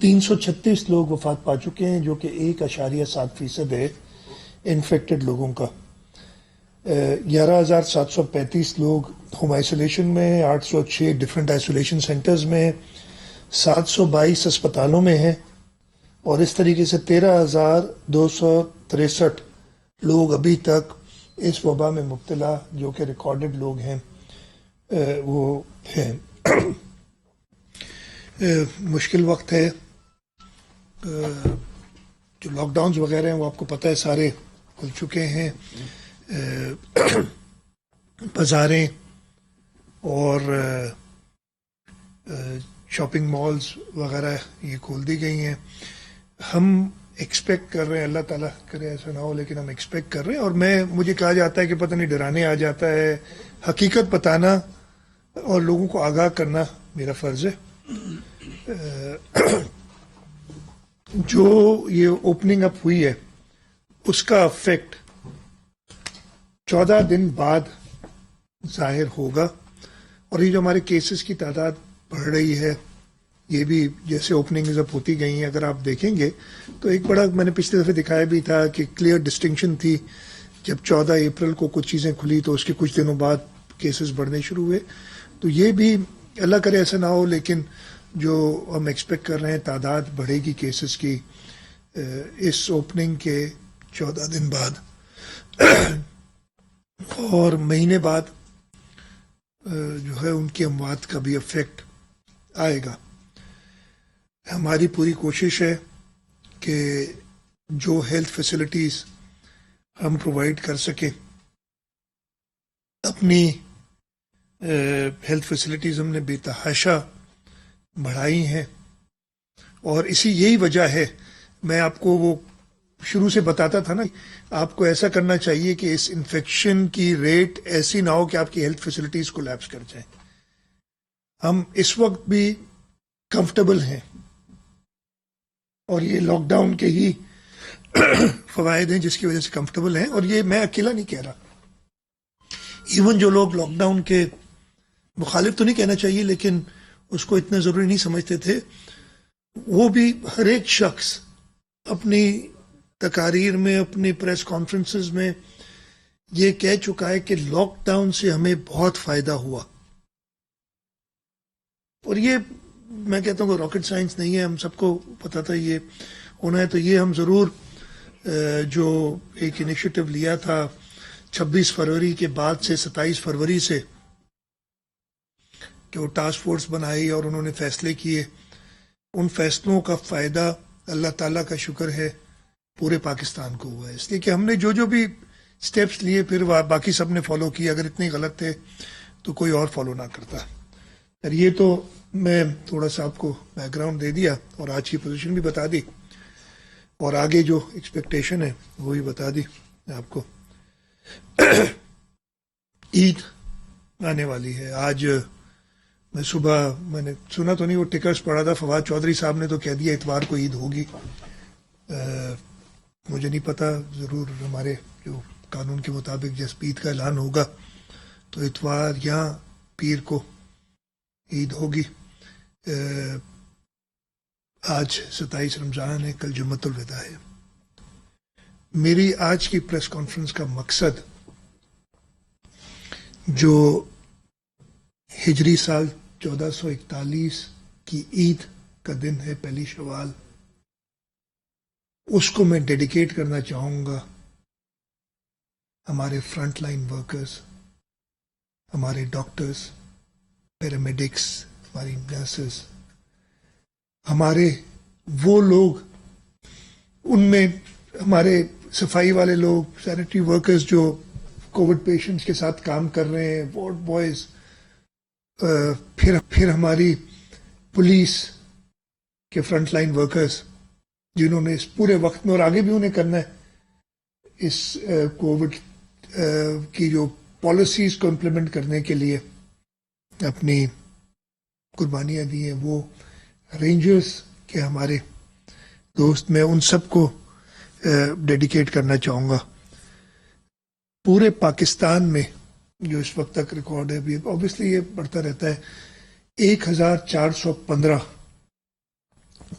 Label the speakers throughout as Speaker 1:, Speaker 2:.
Speaker 1: 336 لوگ وفات پا چکے ہیں، جو کہ 1.7% ہے انفیکٹڈ لوگوں کا۔ 11,735 لوگ ہوم آئسولیشن میں ہیں، 806 ڈفرینٹ آئسولیشن سینٹرز میں ہیں، 722 اسپتالوں میں ہیں، اور اس طریقے سے 13,263 لوگ ابھی تک اس وبا میں مبتلا جو کہ ریکارڈڈ لوگ ہیں وہ ہیں۔ مشکل وقت ہے، جو لاک ڈاؤنز وغیرہ ہیں وہ آپ کو پتہ ہے سارے کھل چکے ہیں، بازاریں اور شاپنگ مالز وغیرہ یہ کھول دی گئی ہیں۔ ہم ایکسپیکٹ کر رہے ہیں، اللہ تعالیٰ کرے ایسا نہ ہو، لیکن ہم ایکسپیکٹ کر رہے ہیں، اور مجھے کہا جاتا ہے کہ پتہ نہیں ڈرانے آ جاتا ہے، حقیقت بتانا اور لوگوں کو آگاہ کرنا میرا فرض ہے۔ جو یہ اوپننگ اپ ہوئی ہے اس کا افیکٹ 14 دن بعد ظاہر ہوگا، اور یہ جو ہمارے کیسز کی تعداد بڑھ رہی ہے یہ بھی جیسے اوپننگ اپ ہوتی گئی ہیں، اگر آپ دیکھیں گے تو ایک بڑا، میں نے پچھلے دفعہ دکھایا بھی تھا کہ کلیئر ڈسٹنکشن تھی، جب 14 اپریل کو کچھ چیزیں کھلی تو اس کے کچھ دنوں بعد کیسز بڑھنے شروع ہوئے۔ تو یہ بھی اللہ کرے ایسا نہ ہو، لیکن جو ہم ایکسپیکٹ کر رہے ہیں تعداد بڑھے گی کیسز کی اس اوپننگ کے 14 دن بعد، اور مہینے بعد جو ہے ان کی اموات کا بھی افیکٹ آئے گا۔ ہماری پوری کوشش ہے کہ جو ہیلتھ فیسلٹیز ہم پرووائڈ کر سکیں، اپنی ہیلتھ فیسلٹیز ہم نے بے تحاشا بڑھائی ہیں، اور یہی وجہ ہے، میں آپ کو وہ شروع سے بتاتا تھا نا، آپ کو ایسا کرنا چاہیے کہ اس انفیکشن کی ریٹ ایسی نہ ہو کہ آپ کی ہیلتھ فیسلٹیز کولیپس کر جائیں۔ ہم اس وقت بھی کمفرٹیبل ہیں، اور یہ لاک ڈاؤن کے ہی فوائد ہیں جس کی وجہ سے کمفرٹیبل ہیں، اور یہ میں اکیلا نہیں کہہ رہا، ایون جو لوگ لاک ڈاؤن کے مخالف تو نہیں کہنا چاہیے لیکن اس کو اتنا ضروری نہیں سمجھتے تھے، وہ بھی ہر ایک شخص اپنی تقاریر میں، اپنی پریس کانفرنسز میں یہ کہہ چکا ہے کہ لاک ڈاؤن سے ہمیں بہت فائدہ ہوا۔ اور یہ میں کہتا ہوں کہ راکٹ سائنس نہیں ہے، ہم سب کو پتا تھا یہ ہونا ہے، تو یہ ہم ضرور جو ایک انیشیٹو لیا تھا 26 فروری کے بعد سے 27 فروری سے، کہ وہ ٹاسک فورس بنائی اور انہوں نے فیصلے کیے، ان فیصلوں کا فائدہ اللہ تعالیٰ کا شکر ہے پورے پاکستان کو ہوا ہے، اس لیے کہ ہم نے جو بھی سٹیپس لیے پھر باقی سب نے فالو کیے، اگر اتنے غلط تھے تو کوئی اور فالو نہ کرتا۔ اور یہ تو میں تھوڑا سا آپ کو بیک گراؤنڈ دے دیا اور آج کی پوزیشن بھی بتا دی، اور آگے جو ایکسپیکٹیشن ہے وہی بتا دی آپ کو۔ عید آنے والی ہے، آج میں صبح میں نے سنا تو نہیں، وہ ٹکرز پڑھا تھا، فواد چودھری صاحب نے تو کہہ دیا اتوار کو عید ہوگی، مجھے نہیں پتا، ضرور ہمارے جو قانون کے مطابق جس عید کا اعلان ہوگا تو اتوار یا پیر کو عید ہوگی۔ آج 27 رمضان ہے، کل جمعۃ الوداع ہے۔ میری آج کی پریس کانفرنس کا مقصد جو ہجری سال 1441 کی عید کا دن ہے، پہلی شوال، اس کو میں ڈیڈیکیٹ کرنا چاہوں گا ہمارے فرنٹ لائن ورکرز، ہمارے ڈاکٹرز، پیرامیڈکس، ہماری نرسز، ہمارے وہ لوگ، ان میں ہمارے صفائی والے لوگ، سینیٹری ورکرز جو کووڈ پیشنٹس کے ساتھ کام کر رہے ہیں، وارڈ بوائز، پھر ہماری پولیس کے فرنٹ لائن ورکرز جنہوں نے اس پورے وقت میں اور آگے بھی انہیں کرنا ہے اس کووڈ کی جو پالیسیز کو امپلیمنٹ کرنے کے لیے اپنی قربانیاں دی ہیں، وہ رینجرز کے ہمارے دوست، میں ان سب کو ڈیڈیکیٹ کرنا چاہوں گا۔ پورے پاکستان میں جو اس وقت تک ریکارڈ ہے، ابھی اوبیسلی یہ بڑھتا رہتا ہے، 1415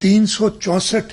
Speaker 1: 364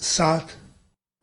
Speaker 1: 7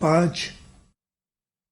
Speaker 1: 5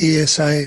Speaker 1: ASI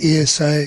Speaker 1: ASI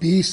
Speaker 1: 20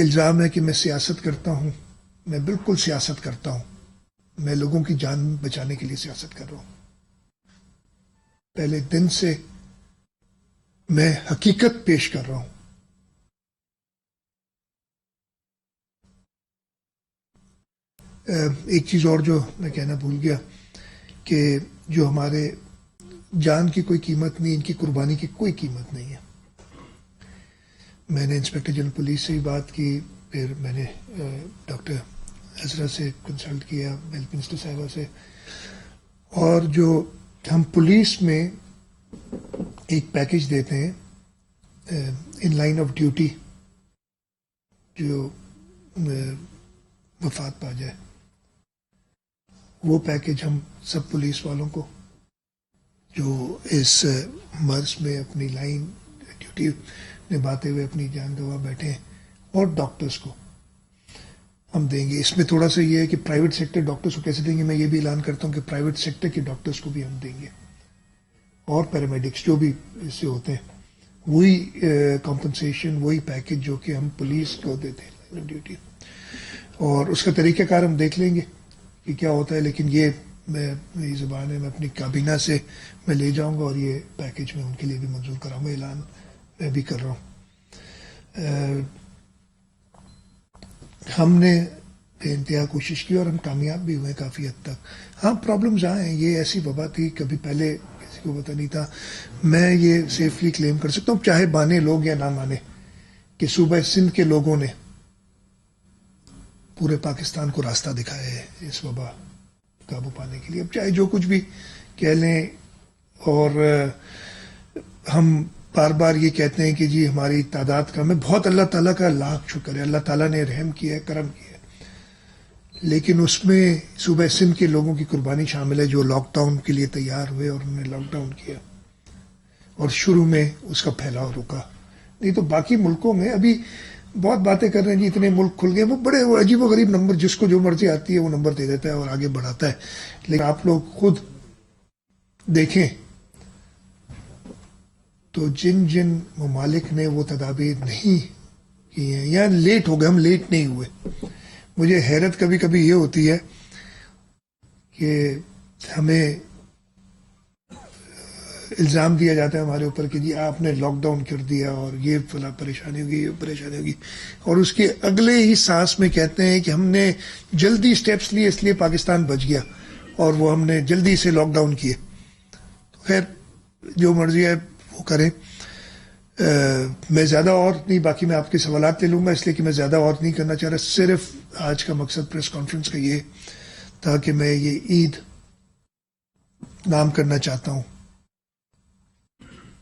Speaker 1: الزام ہے کہ میں سیاست کرتا ہوں. میں بالکل سیاست کرتا ہوں. میں لوگوں کی جان بچانے کے لیے سیاست کر رہا ہوں. پہلے دن سے میں حقیقت پیش کر رہا ہوں. ایک چیز اور جو میں کہنا بھول گیا کہ جو ہمارے جان کی کوئی قیمت نہیں، ان کی قربانی کی کوئی قیمت نہیں ہے. میں نے انسپیکٹر جنرل پولیس سے بھی بات کی، پھر میں نے ڈاکٹر عزرا سے کنسلٹ کیا، ہیلتھ منسٹر صاحبہ سے. اور جو ہم پولیس میں ایک پیکج دیتے ہیں ان لائن آف ڈیوٹی، جو وفات پا جائے، وہ پیکج ہم سب پولیس والوں کو جو اس مرض میں اپنی لائن ڈیوٹی نبھاتے ہوئے اپنی جان گنوا بیٹھے ہیں، اور ڈاکٹرز کو ہم دیں گے. اس میں تھوڑا سا یہ ہے کہ پرائیویٹ سیکٹر ڈاکٹرز کو کیسے دیں گے. میں یہ بھی اعلان کرتا ہوں کہ پرائیویٹ سیکٹر کے ڈاکٹرز کو بھی ہم دیں گے، اور پیرامیڈکس جو بھی اس سے ہوتے ہیں، وہی کمپنسیشن، وہی پیکج جو کہ ہم پولیس کو دیتے ہیں لائن آف ڈیوٹی. اور اس کا طریقہ کار ہم دیکھ لیں گے کہ کیا ہوتا ہے. لیکن یہ میری زبان ہے، میں اپنی کابینہ سے میں لے جاؤں گا، اور یہ پیکج میں ان کے لیے بھی منظور کراؤں گا. اعلان میں بھی کر رہا ہوں. ہم نے بے انتہا کوشش کی اور ہم کامیاب بھی ہوئے کافی حد تک. ہاں پرابلمز آئے. یہ ایسی وبا تھی، کبھی پہلے کسی کو پتہ نہیں تھا. میں یہ سیفلی کلیم کر سکتا ہوں، چاہے مانے لوگ یا نہ مانے، کہ صوبہ سندھ کے لوگوں نے پورے پاکستان کو راستہ دکھایا ہے اس وبا قابو پانے کے لیے. اب چاہے جو کچھ بھی کہہ لیں، اور ہم بار بار یہ کہتے ہیں کہ جی ہماری تعداد کم ہے. بہت اللہ تعالیٰ کا لاکھ شکر ہے، اللہ تعالیٰ نے رحم کیا ہے، کرم کیا ہے. لیکن اس میں صوبہ سندھ کے لوگوں کی قربانی شامل ہے، جو لاک ڈاؤن کے لیے تیار ہوئے اور انہوں نے لاک ڈاؤن کیا، اور شروع میں اس کا پھیلاؤ رکا. نہیں تو باقی ملکوں میں ابھی بہت باتیں کر رہے ہیں جی اتنے ملک کھل گئے. وہ بڑے عجیب و غریب نمبر، جس کو جو مرضی آتی ہے وہ نمبر دے دیتا ہے اور آگے بڑھاتا ہے. لیکن آپ لوگ خود دیکھیں تو جن جن ممالک نے وہ تدابیر نہیں کی ہیں یا لیٹ ہو گئے، ہم لیٹ نہیں ہوئے. مجھے حیرت کبھی کبھی یہ ہوتی ہے کہ ہمیں الزام دیا جاتا ہے ہمارے اوپر کہ جی آپ نے لاک ڈاؤن کر دیا اور یہ فلاں پریشانی ہوگی، یہ پریشانی ہوگی، اور اس کے اگلے ہی سانس میں کہتے ہیں کہ ہم نے جلدی سٹیپس لیے اس لیے پاکستان بچ گیا اور وہ ہم نے جلدی سے لاک ڈاؤن کیے. تو خیر جو مرضی ہے وہ کریں. میں زیادہ اور نہیں، باقی میں آپ کے سوالات لے لوں گا، اس لیے کہ میں زیادہ اور نہیں کرنا چاہ رہا. صرف آج کا مقصد پریس کانفرنس کا یہ تھا کہ میں یہ عید نام کرنا چاہتا ہوں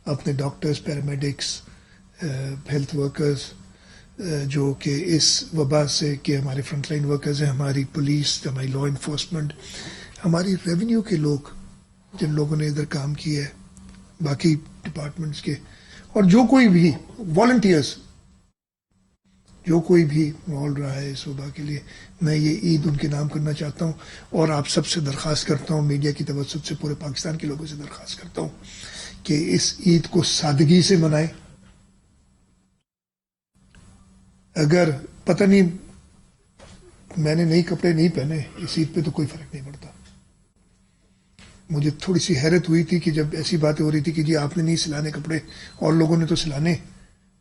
Speaker 1: اپنے ڈاکٹرز، پیرامیڈکس، ہیلتھ ورکرز جو کہ اس وبا سے، کہ ہمارے فرنٹ لائن ورکرز ہیں، ہماری پولیس، ہماری لا انفورسمنٹ، ہماری ریونیو کے لوگ جن لوگوں نے ادھر کام کیا ہے، باقی ڈپارٹمنٹس کے، اور جو کوئی بھی والنٹیئرز، جو کوئی بھی مول رہا ہے اس وبا کے لیے، میں یہ عید ان کے نام کرنا چاہتا ہوں. اور آپ سب سے درخواست کرتا ہوں، میڈیا کی توسط سے پورے پاکستان کے لوگوں سے درخواست کرتا ہوں کہ اس عید کو سادگی سے منائیں. اگر پتہ نہیں، میں نے نئے کپڑے نہیں پہنے اس عید پہ تو کوئی فرق نہیں پڑتا. مجھے تھوڑی سی حیرت ہوئی تھی کہ جب ایسی باتیں ہو رہی تھی کہ جی آپ نے نہیں سلانے کپڑے اور لوگوں نے تو سلانے.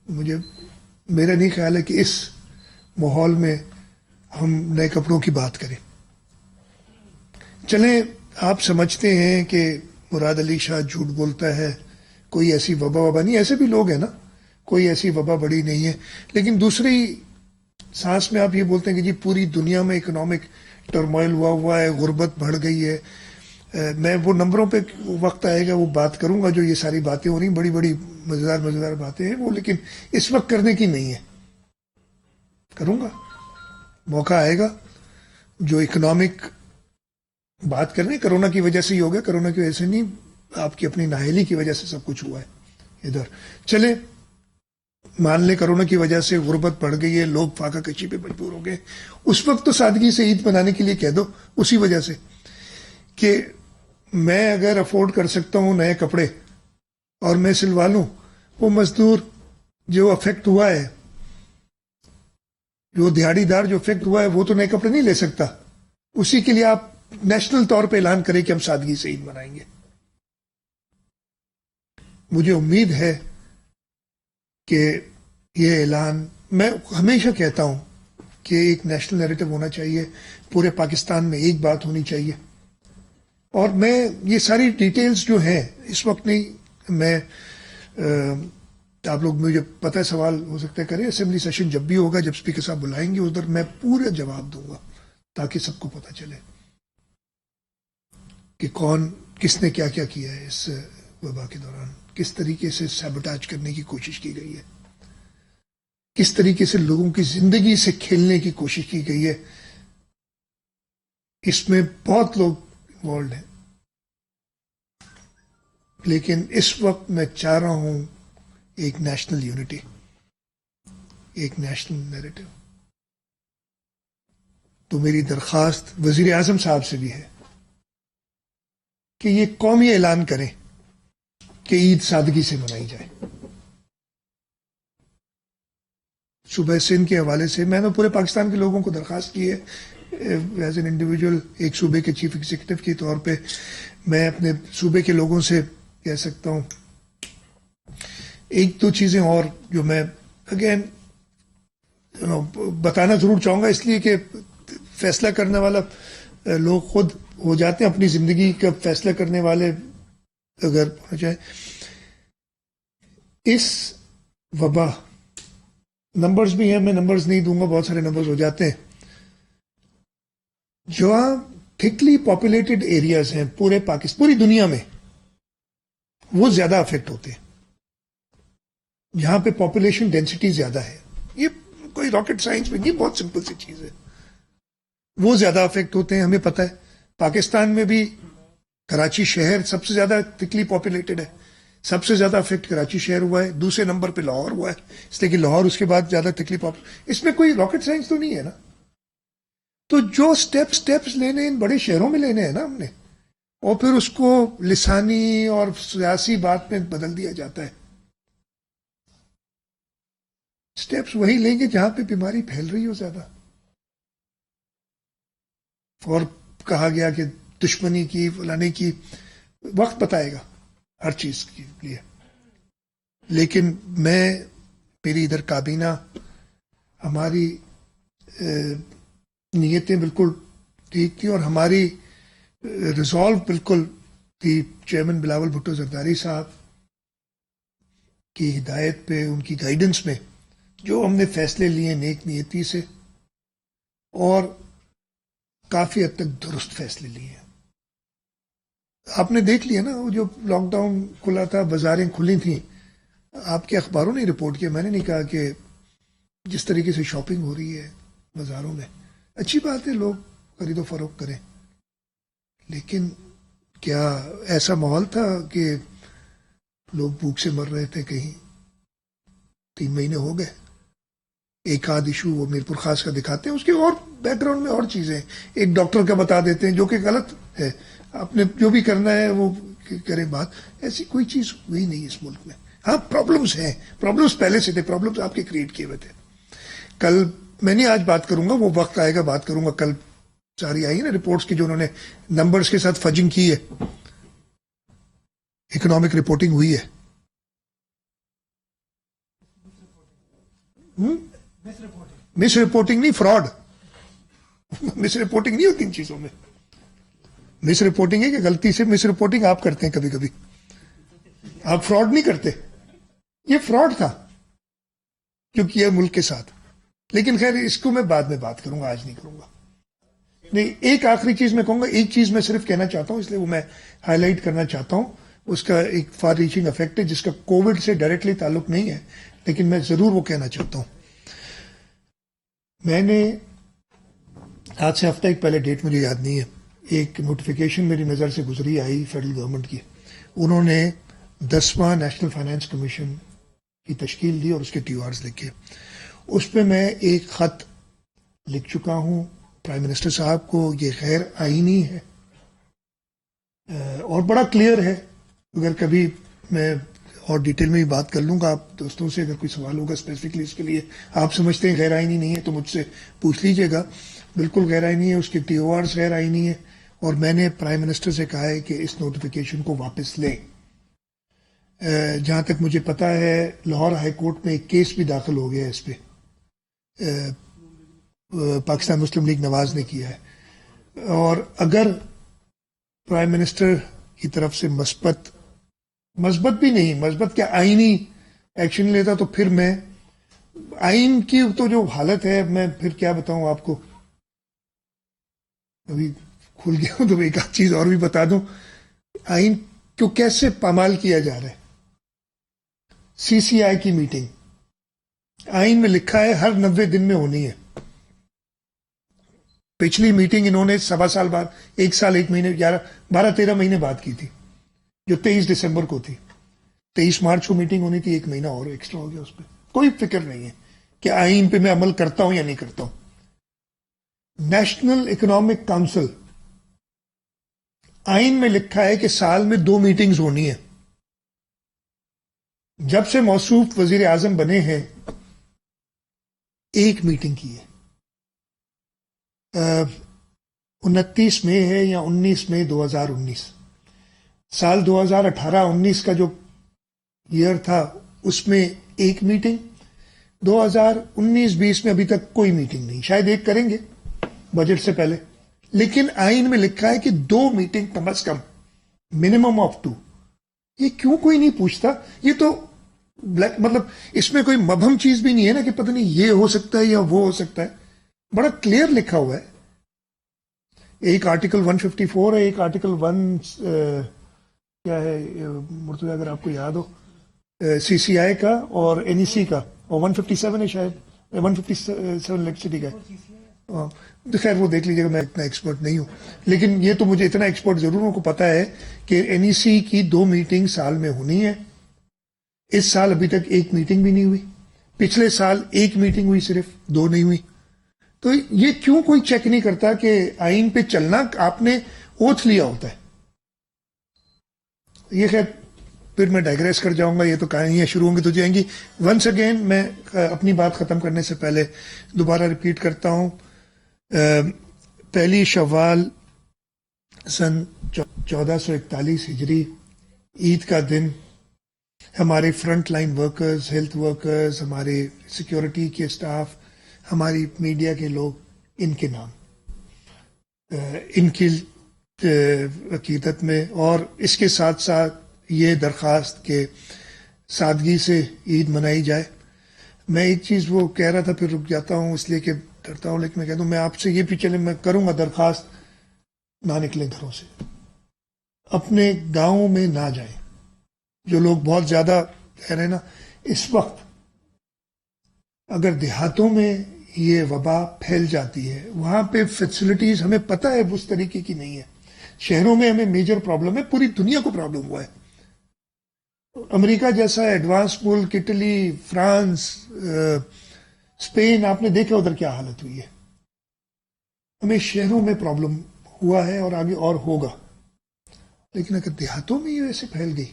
Speaker 1: میرا نہیں خیال ہے کہ اس ماحول میں ہم نئے کپڑوں کی بات کریں. چلیں، آپ سمجھتے ہیں کہ مراد علی شاہ جھوٹ بولتا ہے، کوئی ایسی وبا نہیں، ایسے بھی لوگ ہیں نا، کوئی ایسی وبا بڑی نہیں ہے. لیکن دوسری سانس میں آپ یہ بولتے ہیں کہ جی پوری دنیا میں اکنامک ٹرموائل ہوا ہے، غربت بڑھ گئی ہے. میں وہ نمبروں پہ وقت آئے گا وہ بات کروں گا، جو یہ ساری باتیں ہو رہی ہیں بڑی بڑی مزیدار باتیں ہیں وہ، لیکن اس وقت کرنے کی نہیں ہے. کروں گا، موقع آئے گا. جو اکنامک بات کر رہے ہیں کرونا کی وجہ سے ہی ہو گیا، کرونا کی وجہ سے نہیں، آپ کی اپنی نااہلی کی وجہ سے سب کچھ ہوا ہے ادھر. چلے مان لیں کرونا کی وجہ سے غربت بڑھ گئی ہے، لوگ فاقہ کشی پہ مجبور ہو گئے، اس وقت تو سادگی سے عید منانے کے لیے کہہ دو. اسی وجہ سے کہ میں اگر افورڈ کر سکتا ہوں نئے کپڑے اور میں سلوا لوں، وہ مزدور جو افیکٹ ہوا ہے جو دیہڑی دار جو افیکٹ ہوا ہے وہ تو نئے کپڑے نہیں لے سکتا، اسی کے لیے آپ نیشنل طور پہ اعلان کریں کہ ہم سادگی سے عید منائیں گے. مجھے امید ہے کہ یہ اعلان، میں ہمیشہ کہتا ہوں کہ ایک نیشنل نیریٹو ہونا چاہیے، پورے پاکستان میں ایک بات ہونی چاہیے. اور میں یہ ساری ڈیٹیلز جو ہیں اس وقت نہیں، میں آپ لوگ مجھے پتہ ہے سوال ہو سکتا ہے کریں، اسمبلی سیشن جب بھی ہوگا، جب اسپیکر صاحب بلائیں گے ادھر، میں پورا جواب دوں گا تاکہ سب کو پتہ چلے کہ کون کس نے کیا کیا کیا ہے اس وبا کے دوران، کس طریقے سے سیبوٹاج کرنے کی کوشش کی گئی ہے، کس طریقے سے لوگوں کی زندگی سے کھیلنے کی کوشش کی گئی ہے. اس میں بہت لوگ انوالوڈ ہیں، لیکن اس وقت میں چاہ رہا ہوں ایک نیشنل یونٹی، ایک نیشنل نیریٹو. تو میری درخواست وزیر اعظم صاحب سے بھی ہے کہ یہ قومی اعلان کریں کہ عید سادگی سے منائی جائے. صوبہ سندھ کے حوالے سے میں نے پورے پاکستان کے لوگوں کو درخواست کی ہے، ایز این انڈیویجول، ایک صوبے کے چیف ایگزیکٹو کے طور پہ میں اپنے صوبے کے لوگوں سے کہہ سکتا ہوں. ایک دو چیزیں اور جو میں اگین بتانا ضرور چاہوں گا، اس لیے کہ فیصلہ کرنے والا لوگ خود ہو جاتے ہیں، اپنی زندگی کا فیصلہ کرنے والے اگر ہو جائے. اس وبا، نمبرز بھی ہیں، میں نمبرز نہیں دوں گا، بہت سارے نمبرز ہو جاتے ہیں. جو تھکلی پاپولیٹڈ ایریاز ہیں پورے پاکستان، پوری دنیا میں، وہ زیادہ افیکٹ ہوتے ہیں جہاں پہ پاپولیشن ڈینسٹی زیادہ ہے. یہ کوئی راکٹ سائنس میں نہیں، بہت سمپل سی چیز ہے. وہ زیادہ افیکٹ ہوتے ہیں، ہمیں پتہ ہے. پاکستان میں بھی کراچی شہر سب سے زیادہ تھکلی پاپولیٹڈ ہے، سب سے زیادہ افیکٹ کراچی شہر ہوا ہے، دوسرے نمبر پہ لاہور ہوا ہے، اس لیے کہ لاہور اس کے بعد زیادہ تھکلی اس میں کوئی راکٹ سائنس تو نہیں ہے نا. تو جو سٹیپس لینے ان بڑے شہروں میں لینے ہیں نا ہم نے، اور پھر اس کو لسانی اور سیاسی بات میں بدل دیا جاتا ہے. سٹیپس وہی لیں گے جہاں پہ بیماری پھیل رہی ہو زیادہ. اور کہا گیا کہ دشمنی کی، فلانے کی، وقت بتائے گا ہر چیز کے لیے. لیکن میری ادھر کابینہ، ہماری نیتیں بالکل ٹھیک تھی اور ہماری ریزالو بالکل تھی. چیئرمین بلاول بھٹو زرداری صاحب کی ہدایت پہ، ان کی گائیڈنس میں جو ہم نے فیصلے لیے نیک نیتی سے، اور کافی حد تک درست فیصلے لیے ہیں. آپ نے دیکھ لیا نا، وہ جو لاک ڈاؤن کھلا تھا، بازاریں کھلی تھیں، آپ کے اخباروں نے رپورٹ کیا، میں نے نہیں کہا کہ جس طریقے سے شاپنگ ہو رہی ہے بازاروں میں، اچھی بات ہے، لوگ خرید و فروخت کریں. لیکن کیا ایسا ماحول تھا کہ لوگ بھوک سے مر رہے تھے؟ کہیں 3 مہینے ہو گئے. ایک آدھ ایشو وہ میرپور خاص کا دکھاتے ہیں، اس کے اور بیک گراؤنڈ میں اور چیزیں، ایک ڈاکٹر کا بتا دیتے ہیں جو کہ غلط ہے. آپ نے جو بھی کرنا ہے وہ کریں بات. ایسی کوئی چیز ہوئی نہیں اس ملک میں. ہاں پرابلمز ہیں، پرابلمز پہلے سے تھے، پرابلمز آپ کے کریٹ کیے ہوئے تھے. کل میں نہیں آج بات کروں گا، وہ وقت آئے گا بات کروں گا. کل ساری آئی نا رپورٹس کی جو انہوں نے نمبرز کے ساتھ فجنگ کی ہے، اکنامک رپورٹنگ ہوئی ہے. مس رپورٹنگ نہیں، فراڈ. مس رپورٹنگ نہیں ہوتی ان چیزوں میں. مس رپورٹنگ ہے کہ غلطی سے مس رپورٹنگ آپ کرتے ہیں کبھی کبھی، آپ فراڈ نہیں کرتے. یہ فراڈ تھا جو کیا ملک کے ساتھ. لیکن خیر اس کو میں بعد میں بات کروں گا، آج نہیں کروں گا. نہیں، ایک آخری چیز میں کہوں گا، ایک چیز میں صرف کہنا چاہتا ہوں، اس لیے وہ میں ہائی لائٹ کرنا چاہتا ہوں. اس کا ایک فار ریچنگ افیکٹ ہے جس کا کووڈ سے ڈائریکٹلی تعلق نہیں ہے، لیکن میں ضرور وہ کہنا چاہتا ہوں. میں نے آج سے ہفتہ ایک پہلے، ڈیٹ مجھے یاد نہیں ہے، ایک نوٹیفیکیشن میری نظر سے گزری آئی فیڈرل گورنمنٹ کی. انہوں نے 10واں نیشنل فائنانس کمیشن کی تشکیل دی اور اس کے ٹیو آرز لکھے. اس پہ میں ایک خط لکھ چکا ہوں پرائم منسٹر صاحب کو. یہ غیر آئینی ہے اور بڑا کلیئر ہے. اگر کبھی میں اور ڈیٹیل میں بھی بات کر لوں گا آپ دوستوں سے. اگر کوئی سوال ہوگا اسپیسیفکلی اس کے لیے آپ سمجھتے ہیں غیر آئینی نہیں ہے تو مجھ سے پوچھ لیجیے گا. بالکل غیر آئینی ہے, اس کے ٹی او آرز غیر آئینی ہے, اور میں نے پرائم منسٹر سے کہا ہے کہ اس نوٹیفیکیشن کو واپس لیں. جہاں تک مجھے پتا ہے لاہور ہائی کورٹ میں ایک کیس بھی داخل ہو گیا ہے اس پہ, پاکستان مسلم لیگ نواز نے کیا ہے. اور اگر پرائم منسٹر کی طرف سے مثبت بھی نہیں, مثبت کیا آئینی ایکشن لیتا تو پھر میں آئین کی تو جو حالت ہے میں پھر کیا بتاؤں آپ کو. ابھی کھل گیا ہوں تو ایک آدھ چیز اور بھی بتا دوں. آئین کو کیسے پامال کیا جا رہا ہے. سی سی آئی کی میٹنگ آئین میں لکھا ہے ہر 90 دن میں ہونی ہے. پچھلی میٹنگ انہوں نے 1.25 سال بعد, 1 سال 1 مہینے 12-13 مہینے بعد کی تھی, جو 23 دسمبر کو تھی. 23 مارچ کو میٹنگ ہونی تھی, 1 مہینہ اور ایکسٹرا ہو گیا. اس پہ کوئی فکر نہیں ہے کہ آئین پہ میں عمل کرتا ہوں یا نہیں کرتا ہوں. نیشنل اکنامک کونسل آئین میں لکھا ہے کہ سال میں 2 میٹنگز ہونی ہے. جب سے موصوف وزیر اعظم بنے ہیں 1 میٹنگ کی ہے. 29 مئی ہے یا 19 مئی 2019, سال 2018-19 کا جو ایئر تھا اس میں 1 میٹنگ. 2019-20 میں ابھی تک کوئی میٹنگ نہیں, شاید ایک کریں گے بجٹ سے پہلے. لیکن آئین میں لکھا ہے کہ 2 meeting come is come, minimum of 2. یہ کیوں کوئی نہیں پوچھتا؟ یہ تو مطلب اس میں کوئی مبہم چیز بھی نہیں ہے نا کہ پتہ نہیں یہ ہو سکتا ہے یا وہ ہو سکتا ہے. بڑا کلیئر لکھا ہوا ہے. ایک آرٹیکل 154 ہے, ایک آرٹیکل 1 کیا ہے مرتضی اگر آپ کو یاد ہو, سی سی آئی کا اور این ای سی کا, اور 157 ہے شاید, 157 الیکٹریسٹی کا ہے. خیر وہ دیکھ لیجیے گا, میں اتنا ایکسپرٹ نہیں ہوں. لیکن یہ تو مجھے اتنا ایکسپرٹ ضرور کو پتا ہے کہ این ای سی کی 2 میٹنگ سال میں ہونی ہے. اس سال ابھی تک 1 میٹنگ بھی نہیں ہوئی. پچھلے سال 1 میٹنگ ہوئی, صرف 2 نہیں ہوئی. تو یہ کیوں کوئی چیک نہیں کرتا کہ آئین پہ چلنا آپ نے اوتھ لیا ہوتا ہے. یہ خیر پھر میں ڈائگریس کر جاؤں گا, یہ تو کہانیاں شروع ہوں گی تو جائیں گی. ونس اگین میں اپنی بات ختم کرنے سے پہلے دوبارہ ریپیٹ کرتا ہوں, 1 شوال سن 1441 ہجری عید کا دن ہمارے front line workers, health workers, ہمارے سیکیورٹی کے اسٹاف, ہماری میڈیا کے لوگ, ان کے نام, ان کی عقیدت میں, اور اس کے ساتھ ساتھ یہ درخواست کہ سادگی سے عید منائی جائے. میں ایک چیز وہ کہہ رہا تھا پھر رک جاتا ہوں اس لیے کہ ڈرتا ہوں, لیکن میں کہتا ہوں میں آپ سے یہ بھی چلے میں کروں گا درخواست, نہ نکلیں گھروں سے, اپنے گاؤں میں نہ جائیں. جو لوگ بہت زیادہ کہہ رہے ہیں نا اس وقت, اگر دیہاتوں میں یہ وبا پھیل جاتی ہے, وہاں پہ فیسلٹیز ہمیں پتہ ہے اس طریقے کی نہیں ہے. شہروں میں ہمیں میجر پرابلم ہے, پوری دنیا کو پرابلم ہوا ہے. امریکہ جیسا ایڈوانس ملک, اٹلی, فرانس, اسپین, آپ نے دیکھا ادھر کیا حالت ہوئی ہے. ہمیں شہروں میں پرابلم ہوا ہے اور آگے اور ہوگا. لیکن اگر دیہاتوں میں یہ ویسے پھیل گئی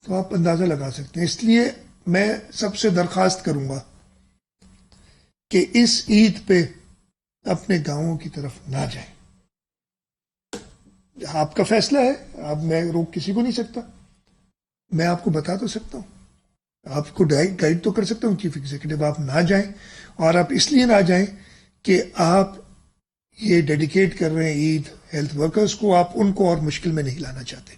Speaker 1: تو آپ اندازہ لگا سکتے ہیں. اس لیے میں سب سے درخواست کروں گا کہ اس عید پہ اپنے گاؤں کی طرف نہ جائیں. آپ کا فیصلہ ہے, آپ میں روک کسی کو نہیں سکتا. میں آپ کو بتا تو سکتا ہوں, آپ کو گائیڈ تو کر سکتا ہوں چیف ایگزیکٹو. آپ نہ جائیں, اور آپ اس لیے نہ جائیں کہ آپ یہ ڈیڈیکیٹ کر رہے ہیں عید ہیلتھ ورکرز کو, آپ ان کو اور مشکل میں نہیں لانا چاہتے.